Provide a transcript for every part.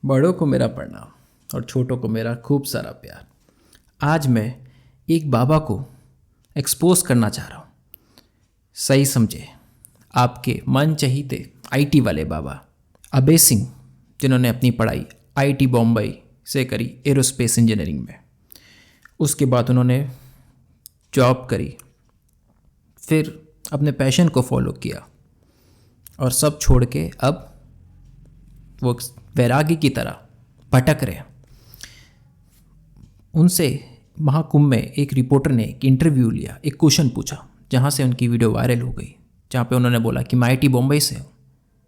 बड़ों को मेरा प्रणाम और छोटों को मेरा खूब सारा प्यार। आज मैं एक बाबा को एक्सपोज करना चाह रहा हूँ। सही समझे, आपके मन चहीते आईटी वाले बाबा अभय सिंह, जिन्होंने अपनी पढ़ाई आईटी बॉम्बे से करी एरोस्पेस इंजीनियरिंग में। उसके बाद उन्होंने जॉब करी, फिर अपने पैशन को फॉलो किया और सब छोड़ के अब वो वैरागी की तरह भटक रहे हैं। उनसे महाकुंभ में एक रिपोर्टर ने एक इंटरव्यू लिया, एक क्वेश्चन पूछा, जहाँ से उनकी वीडियो वायरल हो गई, जहाँ पे उन्होंने बोला कि मैं आईटी बॉम्बे से हूँ,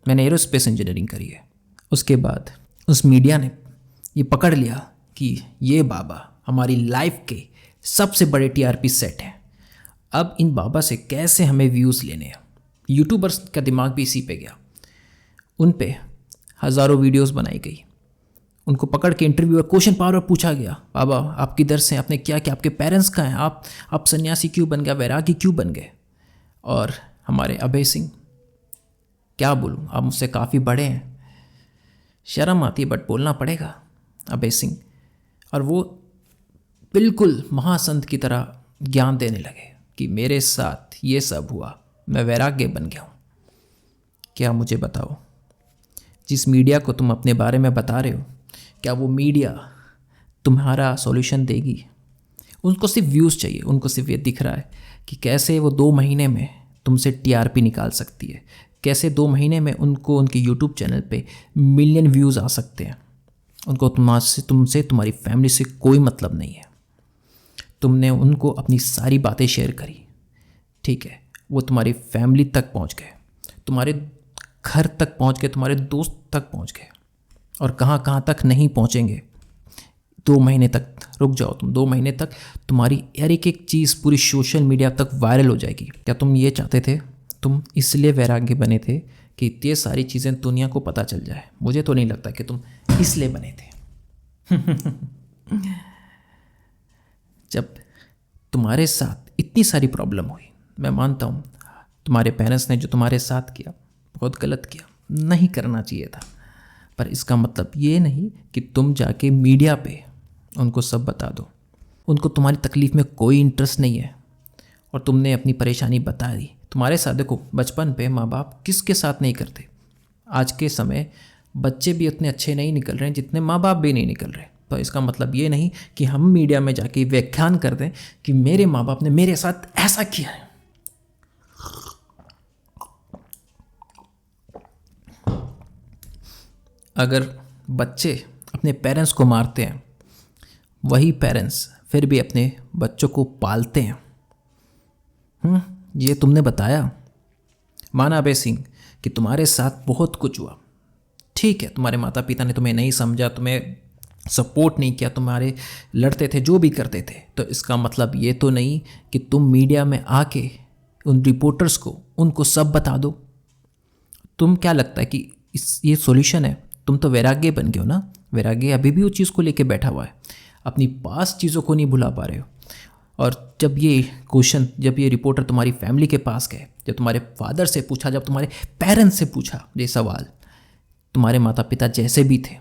मैंने एरोस्पेस इंजीनियरिंग करी है। उसके बाद उस मीडिया ने ये पकड़ लिया कि ये बाबा हमारी लाइफ के सबसे बड़े टीआरपी सेट हैं। अब इन बाबा से कैसे हमें व्यूज़ लेने हैं। यूट्यूबर्स का दिमाग भी इसी पे गया। उन पे हज़ारों वीडियोस बनाई गई। उनको पकड़ के इंटरव्यू और क्वेश्चन पावर पूछा गया, बाबा आप किधर से, आपने क्या किया, आपके पेरेंट्स कहाँ हैं, आप सन्यासी क्यों बन गए, वैरागी क्यों बन गए। और हमारे अभय सिंह, क्या बोलूँ, आप मुझसे काफ़ी बड़े हैं, शर्म आती है बट बोलना पड़ेगा, अभय सिंह। और वो बिल्कुल महासंत की तरह ज्ञान देने लगे कि मेरे साथ ये सब हुआ, मैं वैराग्य बन गया हूँ। क्या मुझे बताओ, जिस मीडिया को तुम अपने बारे में बता रहे हो, क्या वो मीडिया तुम्हारा सॉल्यूशन देगी? उनको सिर्फ व्यूज़ चाहिए। उनको सिर्फ ये दिख रहा है कि कैसे वो 2 महीने में तुमसे टीआरपी निकाल सकती है, कैसे 2 महीने में उनको उनके यूट्यूब चैनल पे मिलियन व्यूज़ आ सकते हैं। उनको तुमसे तुम्हारी फैमिली से कोई मतलब नहीं है। तुमने उनको अपनी सारी बातें शेयर करी, ठीक है, वो तुम्हारी फैमिली तक पहुंच गए, तुम्हारे घर तक पहुंच गए, तुम्हारे दोस्त तक पहुंच गए, और कहाँ कहाँ तक नहीं पहुंचेंगे। 2 महीने तक रुक जाओ तुम, 2 महीने तक तुम्हारी हर एक चीज़ पूरी सोशल मीडिया तक वायरल हो जाएगी। क्या तुम ये चाहते थे? तुम इसलिए वैराग्य बने थे कि ये सारी चीज़ें दुनिया को पता चल जाए? मुझे तो नहीं लगता कि तुम इसलिए बने थे। जब तुम्हारे साथ इतनी सारी प्रॉब्लम हुई, मैं मानता हूँ तुम्हारे पेरेंट्स ने जो तुम्हारे साथ किया बहुत गलत किया, नहीं करना चाहिए था, पर इसका मतलब ये नहीं कि तुम जाके मीडिया पे उनको सब बता दो। उनको तुम्हारी तकलीफ़ में कोई इंटरेस्ट नहीं है और तुमने अपनी परेशानी बता दी। तुम्हारे साथ देखो, बचपन पे माँ बाप किसके साथ नहीं करते। आज के समय बच्चे भी उतने अच्छे नहीं निकल रहे हैं जितने माँ बाप भी नहीं निकल रहे। तो इसका मतलब ये नहीं कि हम मीडिया में जाके व्याख्यान कर दें कि मेरे माँ बाप ने मेरे साथ ऐसा किया है। अगर बच्चे अपने पेरेंट्स को मारते हैं, वही पेरेंट्स फिर भी अपने बच्चों को पालते हैं। ये तुमने बताया। माना अभय सिंह कि तुम्हारे साथ बहुत कुछ हुआ, ठीक है, तुम्हारे माता पिता ने तुम्हें नहीं समझा, तुम्हें सपोर्ट नहीं किया, तुम्हारे लड़ते थे, जो भी करते थे, तो इसका मतलब ये तो नहीं कि तुम मीडिया में आके उन रिपोर्टर्स को उनको सब बता दो। तुम क्या लगता है कि ये सॉल्यूशन है? तुम तो वैराग्य बन गए हो ना। वैराग्य अभी भी उस चीज़ को लेके बैठा हुआ है, अपनी पास चीज़ों को नहीं भुला पा रहे हो। और जब ये रिपोर्टर तुम्हारी फैमिली के पास गए, जब तुम्हारे फादर से पूछा, जब तुम्हारे पेरेंट्स से पूछा ये सवाल, तुम्हारे माता पिता जैसे भी थे,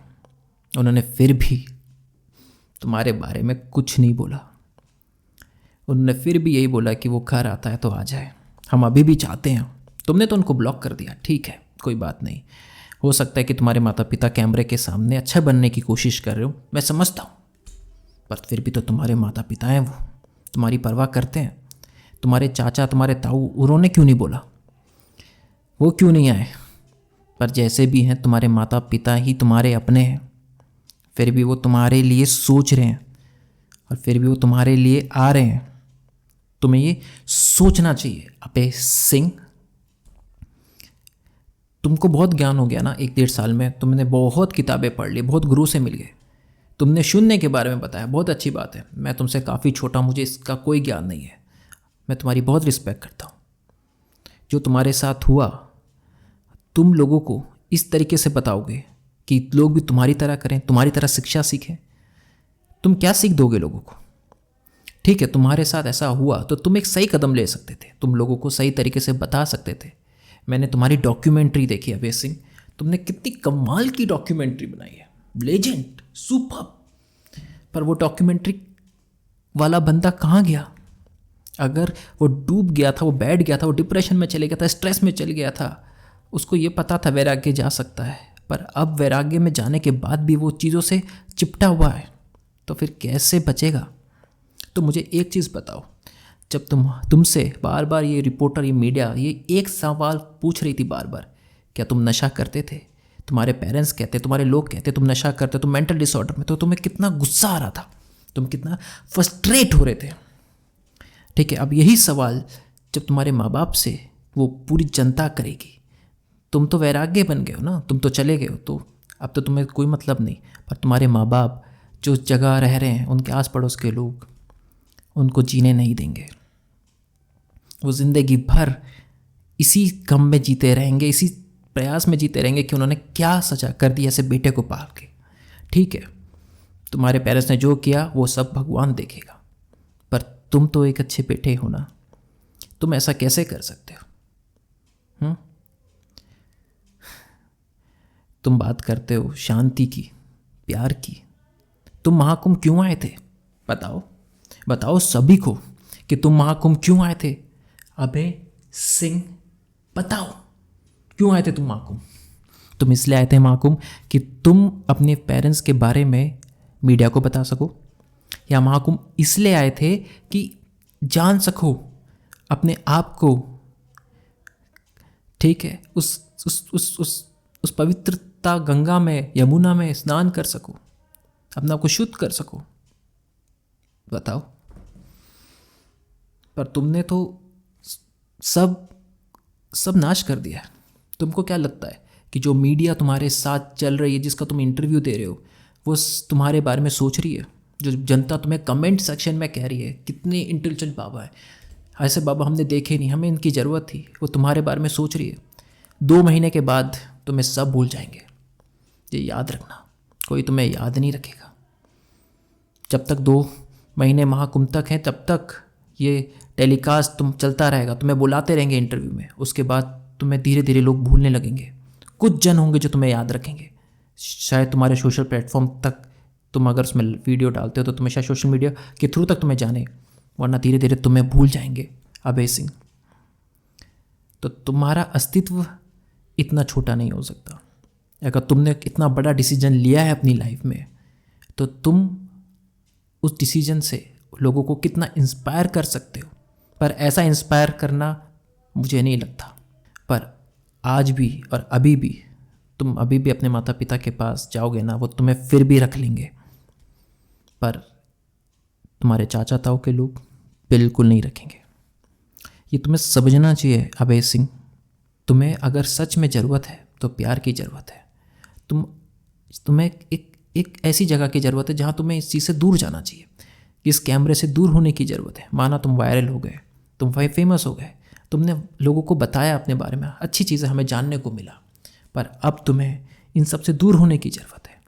उन्होंने फिर भी तुम्हारे बारे में कुछ नहीं बोला। उन्होंने फिर भी यही बोला कि वो घर आता है तो आ जाए, हम अभी भी चाहते हैं। तुमने तो उनको ब्लॉक कर दिया, ठीक है, कोई बात नहीं। हो सकता है कि तुम्हारे माता पिता कैमरे के सामने अच्छा बनने की कोशिश कर रहे हो, मैं समझता हूँ, पर फिर भी तो तुम्हारे माता पिता हैं, वो तुम्हारी परवाह करते हैं। तुम्हारे चाचा, तुम्हारे ताऊ, उन्होंने क्यों नहीं बोला? वो क्यों नहीं आए? पर जैसे भी हैं, तुम्हारे माता पिता ही तुम्हारे अपने हैं, फिर भी वो तुम्हारे लिए सोच रहे हैं और फिर भी वो तुम्हारे लिए आ रहे हैं। तुम्हें ये सोचना चाहिए अभय सिंह। तुमको बहुत ज्ञान हो गया ना 1-1.5 साल में, तुमने बहुत किताबें पढ़ ली, बहुत गुरु से मिल गए, तुमने शून्य के बारे में बताया, बहुत अच्छी बात है। मैं तुमसे काफ़ी छोटा, मुझे इसका कोई ज्ञान नहीं है, मैं तुम्हारी बहुत रिस्पेक्ट करता हूँ। जो तुम्हारे साथ हुआ, तुम लोगों को इस तरीके से बताओगे कि लोग भी तुम्हारी तरह करें, तुम्हारी तरह शिक्षा सीखें, तुम क्या सीख दोगे लोगों को? ठीक है, तुम्हारे साथ ऐसा हुआ तो तुम एक सही कदम ले सकते थे, तुम लोगों को सही तरीके से बता सकते थे। मैंने तुम्हारी डॉक्यूमेंट्री देखी अभय सिंह, तुमने कितनी कमाल की डॉक्यूमेंट्री बनाई है। Legend, super. पर वो डॉक्यूमेंट्री वाला बंदा कहाँ गया? अगर वो डूब गया था, वो बैठ गया था, वो डिप्रेशन में चले गया था, स्ट्रेस में चल गया था, उसको ये पता था वैराग्य जा सकता है, पर अब वैराग्य में जाने के बाद भी वो चीज़ों से चिपटा हुआ है, तो फिर कैसे बचेगा? तो मुझे एक चीज़ बताओ, जब तुमसे बार बार ये रिपोर्टर, ये मीडिया ये एक सवाल पूछ रही थी बार बार, क्या तुम नशा करते थे? तुम्हारे पेरेंट्स कहते, तुम्हारे लोग कहते तुम नशा करते, तुम मेंटल डिसऑर्डर में, तो तुम्हें कितना गुस्सा आ रहा था, तुम कितना फ्रस्ट्रेट हो रहे थे। ठीक है, अब यही सवाल जब तुम्हारे माँ बाप से वो पूरी जनता करेगी, तुम तो वैराग्य बन गए हो ना, तुम तो चले गए हो, तो अब तो तुम्हें कोई मतलब नहीं, पर तुम्हारे माँ बाप जो जगह रह रहे हैं, उनके आस पड़ोस के लोग उनको जीने नहीं देंगे। वो ज़िंदगी भर इसी गम में जीते रहेंगे, इसी प्रयास में जीते रहेंगे कि उन्होंने क्या सजा कर दी ऐसे बेटे को पाल के। ठीक है, तुम्हारे पेरेंट्स ने जो किया वो सब भगवान देखेगा, पर तुम तो एक अच्छे बेटे हो ना, तुम ऐसा कैसे कर सकते हो? तुम बात करते हो शांति की, प्यार की, तुम महाकुंभ क्यों आए थे? बताओ, बताओ सभी को कि तुम महाकुंभ क्यों आए थे? अभय सिंह, बताओ क्यों आए थे तुम महाकुंभ? तुम इसलिए आए थे महाकुंभ कि तुम अपने पेरेंट्स के बारे में मीडिया को बता सको, या महाकुंभ इसलिए आए थे कि जान सको अपने आप को? ठीक है, उस पवित्रता गंगा में, यमुना में स्नान कर सको, अपने आप को शुद्ध कर सको। बताओ, पर तुमने तो सब नाश कर दिया। तुमको क्या लगता है कि जो मीडिया तुम्हारे साथ चल रही है, जिसका तुम इंटरव्यू दे रहे हो, वो तुम्हारे बारे में सोच रही है? जो जनता तुम्हें कमेंट सेक्शन में कह रही है कितने इंटेलिजेंट बाबा है, ऐसे बाबा हमने देखे नहीं, हमें इनकी ज़रूरत थी, वो तुम्हारे बारे में सोच रही है। 2 महीने के बाद तुम्हें सब भूल जाएंगे, ये याद रखना। कोई तुम्हें याद नहीं रखेगा। जब तक 2 महीने महाकुंभ तक हैं, तब तक ये टेलीकास्ट तुम चलता रहेगा, तुम्हें बुलाते रहेंगे इंटरव्यू में। उसके बाद तुम्हें धीरे धीरे लोग भूलने लगेंगे। कुछ जन होंगे जो तुम्हें याद रखेंगे, शायद तुम्हारे सोशल प्लेटफॉर्म तक, तुम अगर उसमें वीडियो डालते हो तो तुम्हें शायद सोशल मीडिया के थ्रू तक तुम्हें जाने, वरना धीरे धीरे तुम्हें भूल जाएंगे। अभय सिंह, तो तुम्हारा अस्तित्व इतना छोटा नहीं हो सकता। अगर तुमने इतना बड़ा डिसीजन लिया है अपनी लाइफ में, तो तुम उस डिसीजन से लोगों को कितना इंस्पायर कर सकते हो। पर ऐसा इंस्पायर करना मुझे नहीं लगता। पर आज भी और अभी भी तुम अभी भी अपने माता पिता के पास जाओगे ना, वो तुम्हें फिर भी रख लेंगे, पर तुम्हारे चाचा ताऊ के लोग बिल्कुल नहीं रखेंगे। ये तुम्हें समझना चाहिए अभय सिंह। तुम्हें अगर सच में ज़रूरत है तो प्यार की ज़रूरत है। तुम्हें एक ऐसी जगह की ज़रूरत है जहाँ तुम्हें इस चीज़ से दूर जाना चाहिए, इस कैमरे से दूर होने की ज़रूरत है। माना तुम वायरल हो गए, तुम फेमस हो गए, तुमने लोगों को बताया अपने बारे में, अच्छी चीज़ें हमें जानने को मिला, पर अब तुम्हें इन सब से दूर होने की ज़रूरत है।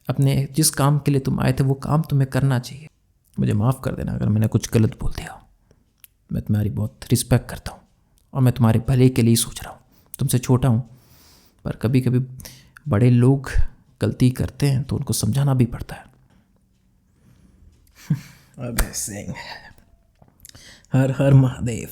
अपने जिस काम के लिए तुम आए थे वो काम तुम्हें करना चाहिए। मुझे माफ़ कर देना अगर मैंने कुछ गलत बोल दिया। मैं तुम्हारी बहुत रिस्पेक्ट करता हूँ और मैं तुम्हारे भले के लिए सोच रहा हूँ। तुमसे छोटा हूँ, पर कभी कभी बड़े लोग गलती करते हैं तो उनको समझाना भी पड़ता है। अभय सिंह, हर हर महादेव।